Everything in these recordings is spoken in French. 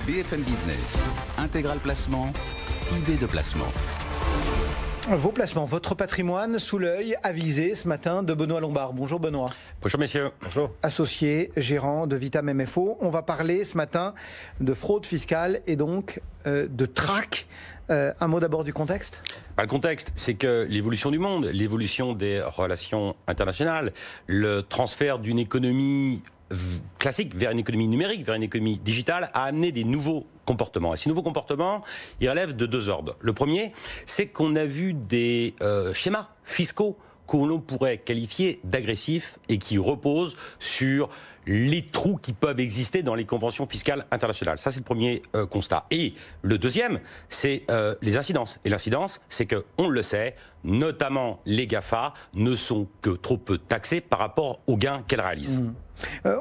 BFM Business, Intégral Placement, idée de placement. Vos placements, votre patrimoine sous l'œil avisé ce matin de Benoît Lombard. Bonjour Benoît. Bonjour messieurs. Bonjour. Associé, gérant de Vitam MFO. On va parler ce matin de fraude fiscale et donc de traque. Un mot d'abord du contexte ? Le contexte, c'est que l'évolution du monde, l'évolution des relations internationales, le transfert d'une économie classique vers une économie numérique, vers une économie digitale, a amené des nouveaux comportements. Et ces nouveaux comportements, ils relèvent de deux ordres. Le premier, c'est qu'on a vu des schémas fiscaux que l'on pourrait qualifier d'agressifs et qui reposent sur les trous qui peuvent exister dans les conventions fiscales internationales. Ça, c'est le premier constat. Et le deuxième, c'est les incidences. Et l'incidence, c'est que, on le sait, notamment les GAFA ne sont que trop peu taxés par rapport aux gains qu'elles réalisent.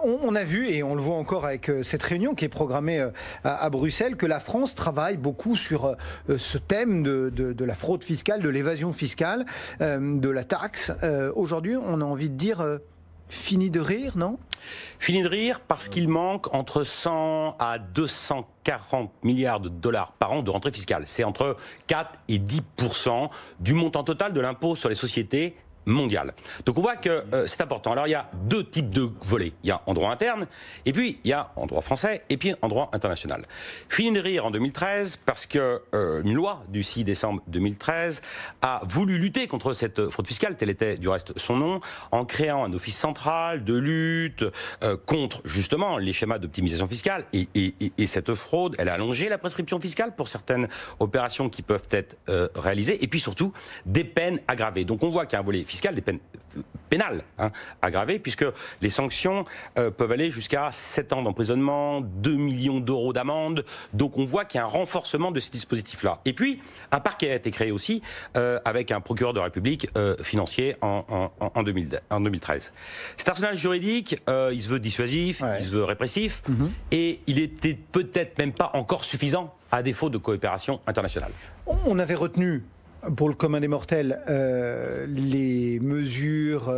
On a vu, et on le voit encore avec cette réunion qui est programmée à Bruxelles, que la France travaille beaucoup sur ce thème de la fraude fiscale, de l'évasion fiscale, de la taxe. Aujourd'hui, on a envie de dire fini de rire, non ? Fini de rire parce qu'il manque entre 100 à 240 milliards de dollars par an de rentrée fiscale. C'est entre 4 et 10% du montant total de l'impôt sur les sociétés mondiale. Donc on voit que c'est important. Alors il y a deux types de volets. Il y a en droit interne, et puis il y a en droit français, et puis en droit international. Fini de rire en 2013 parce que une loi du 6 décembre 2013 a voulu lutter contre cette fraude fiscale, tel était du reste son nom, en créant un office central de lutte contre justement les schémas d'optimisation fiscale. Et cette fraude, elle a allongé la prescription fiscale pour certaines opérations qui peuvent être réalisées, et puis surtout des peines aggravées. Donc on voit qu'il y a un volet fiscal, des peines pénales aggravées, puisque les sanctions peuvent aller jusqu'à 7 ans d'emprisonnement, 2 millions d'euros d'amende. Donc on voit qu'il y a un renforcement de ces dispositifs-là. Et puis, un parquet a été créé aussi avec un procureur de la République financier en 2013. Cet arsenal juridique, il se veut dissuasif, il se veut répressif, et il était peut-être même pas encore suffisant à défaut de coopération internationale. On avait retenu pour le commun des mortels, les mesures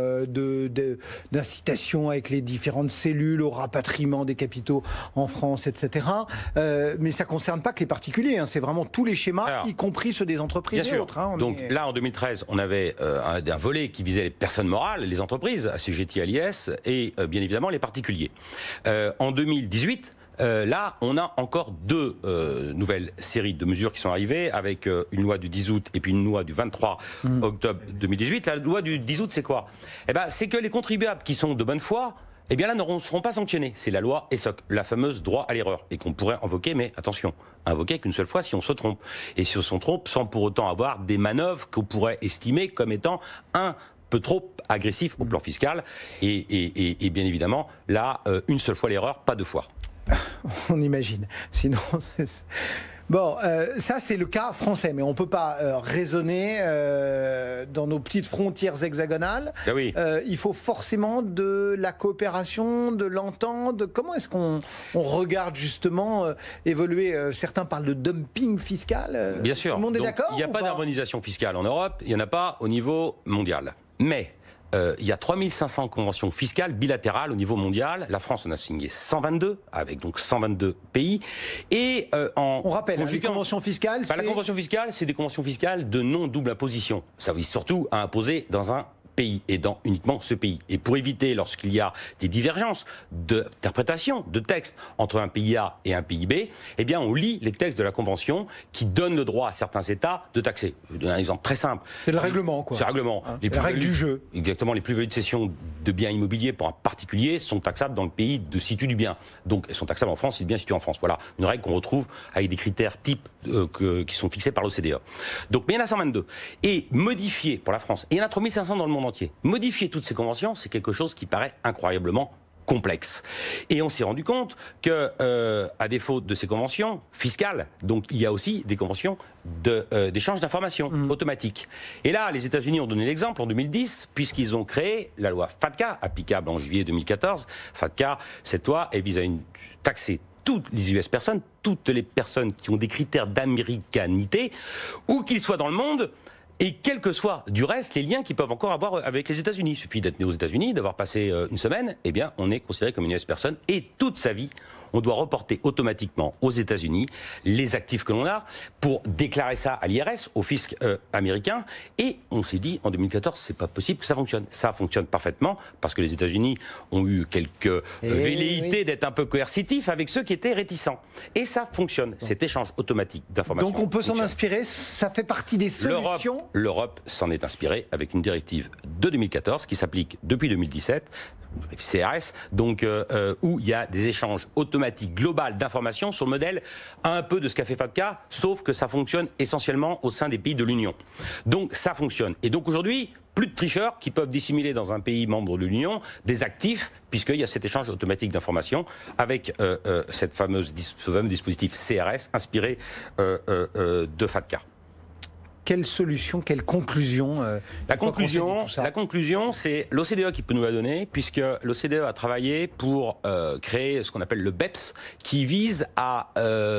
d'incitation avec les différentes cellules au rapatriement des capitaux en France, etc. Mais ça ne concerne pas que les particuliers, hein, c'est vraiment tous les schémas, alors, y compris ceux des entreprises bien et sûr. autres. Hein, donc là, en 2013, on avait un volet qui visait les personnes morales, les entreprises, assujetties à l'IS, et bien évidemment les particuliers. En 2018, là, on a encore deux nouvelles séries de mesures qui sont arrivées, avec une loi du 10 août et puis une loi du 23 octobre 2018. La loi du 10 août, c'est quoi ? Eh ben, c'est que les contribuables qui sont de bonne foi, eh bien là, ne seront pas sanctionnés. C'est la loi ESSOC, la fameuse droit à l'erreur, et qu'on pourrait invoquer, mais attention, invoquer qu'une seule fois si on se trompe. Et si on se trompe, sans pour autant avoir des manœuvres qu'on pourrait estimer comme étant un peu trop agressif au plan fiscal. Et bien évidemment, là, une seule fois l'erreur, pas deux fois. On imagine. Sinon, bon, ça c'est le cas français, mais on ne peut pas raisonner dans nos petites frontières hexagonales. Ah oui. Il faut forcément de la coopération, de l'entente. Comment est-ce qu'on regarde justement évoluer certains parlent de dumping fiscal. Bien sûr. Tout le monde est d'accord ? Il n'y a pas d'harmonisation fiscale en Europe, il n'y en a pas au niveau mondial. Mais il y a 3500 conventions fiscales bilatérales au niveau mondial. La France en a signé 122, avec donc 122 pays. Et on rappelle, les conventions fiscales, la convention fiscale, c'est des conventions fiscales de non-double imposition. Ça vise surtout à imposer dans un pays et dans uniquement ce pays. Et pour éviter, lorsqu'il y a des divergences d'interprétation, de textes entre un pays A et un pays B, eh bien on lit les textes de la Convention qui donnent le droit à certains États de taxer. Je vais donner un exemple très simple. C'est le règlement, quoi. C'est le règlement. Hein, les règles du jeu. Exactement. Les plus-values de cession de biens immobiliers pour un particulier sont taxables dans le pays de situ du bien. Donc elles sont taxables en France si le bien est situé en France. Voilà, une règle qu'on retrouve avec des critères types qui sont fixés par l'OCDE. Donc, mais il y en a 122. Et modifier pour la France, et il y en a 3500 dans le monde entier. Modifier toutes ces conventions, c'est quelque chose qui paraît incroyablement complexe. Et on s'est rendu compte que, à défaut de ces conventions fiscales, donc il y a aussi des conventions d'échange d'informations automatiques. Et là, les États-Unis ont donné l'exemple en 2010, puisqu'ils ont créé la loi FATCA, applicable en juillet 2014. FATCA, cette loi, elle vise à taxer toutes les US personnes, toutes les personnes qui ont des critères d'américanité, où qu'ils soient dans le monde, et quel que soit du reste les liens qu'ils peuvent encore avoir avec les États-Unis. Il suffit d'être né aux États-Unis, d'avoir passé une semaine, eh bien on est considéré comme une US personne, et toute sa vie, on doit reporter automatiquement aux États-Unis les actifs que l'on a pour déclarer ça à l'IRS, au fisc américain. Et on s'est dit, en 2014, c'est pas possible que ça fonctionne. Ça fonctionne parfaitement parce que les États-Unis ont eu quelques velléités d'être un peu coercitifs avec ceux qui étaient réticents. Et ça fonctionne, cet échange automatique d'informations. Donc on peut s'en inspirer, ça fait partie des solutions. L'Europe s'en est inspirée avec une directive de 2014 qui s'applique depuis 2017. CRS, donc où il y a des échanges automatiques globaux d'informations sur le modèle un peu de ce qu'a fait FATCA, sauf que ça fonctionne essentiellement au sein des pays de l'Union. Donc ça fonctionne. Et donc aujourd'hui, plus de tricheurs qui peuvent dissimuler dans un pays membre de l'Union des actifs, puisqu'il y a cet échange automatique d'informations avec ce fameux dispositif CRS inspiré de FATCA. Quelle solution, quelle conclusion La conclusion, c'est l'OCDE qui peut nous la donner, puisque l'OCDE a travaillé pour créer ce qu'on appelle le BEPS, qui vise à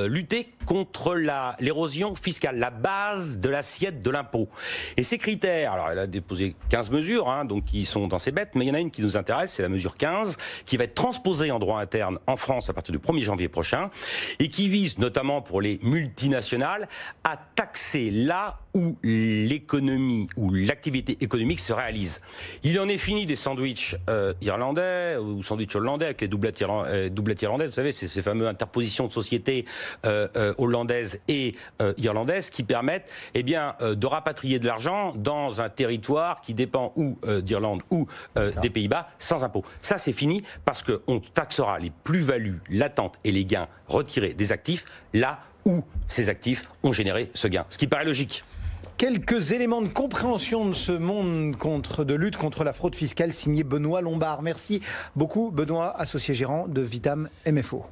lutter contre l'érosion fiscale, la base de l'assiette de l'impôt. Et ces critères, alors elle a déposé 15 mesures, donc qui sont dans ces BEPS, mais il y en a une qui nous intéresse, c'est la mesure 15, qui va être transposée en droit interne en France à partir du 1er janvier prochain, et qui vise notamment pour les multinationales à taxer là où l'économie ou l'activité économique se réalise. Il en est fini des sandwichs irlandais ou sandwichs hollandais avec les doublette irlandaises. Vous savez, c'est ces fameuses interpositions de sociétés hollandaises et irlandaises qui permettent de rapatrier de l'argent dans un territoire qui dépend ou d'Irlande ou des Pays-Bas sans impôt. Ça, c'est fini parce qu'on taxera les plus-values latentes et les gains retirés des actifs là où ces actifs ont généré ce gain. Ce qui paraît logique. Quelques éléments de compréhension de ce monde de lutte contre la fraude fiscale signé Benoît Lombard. Merci beaucoup Benoît, associé gérant de Vitam MFO.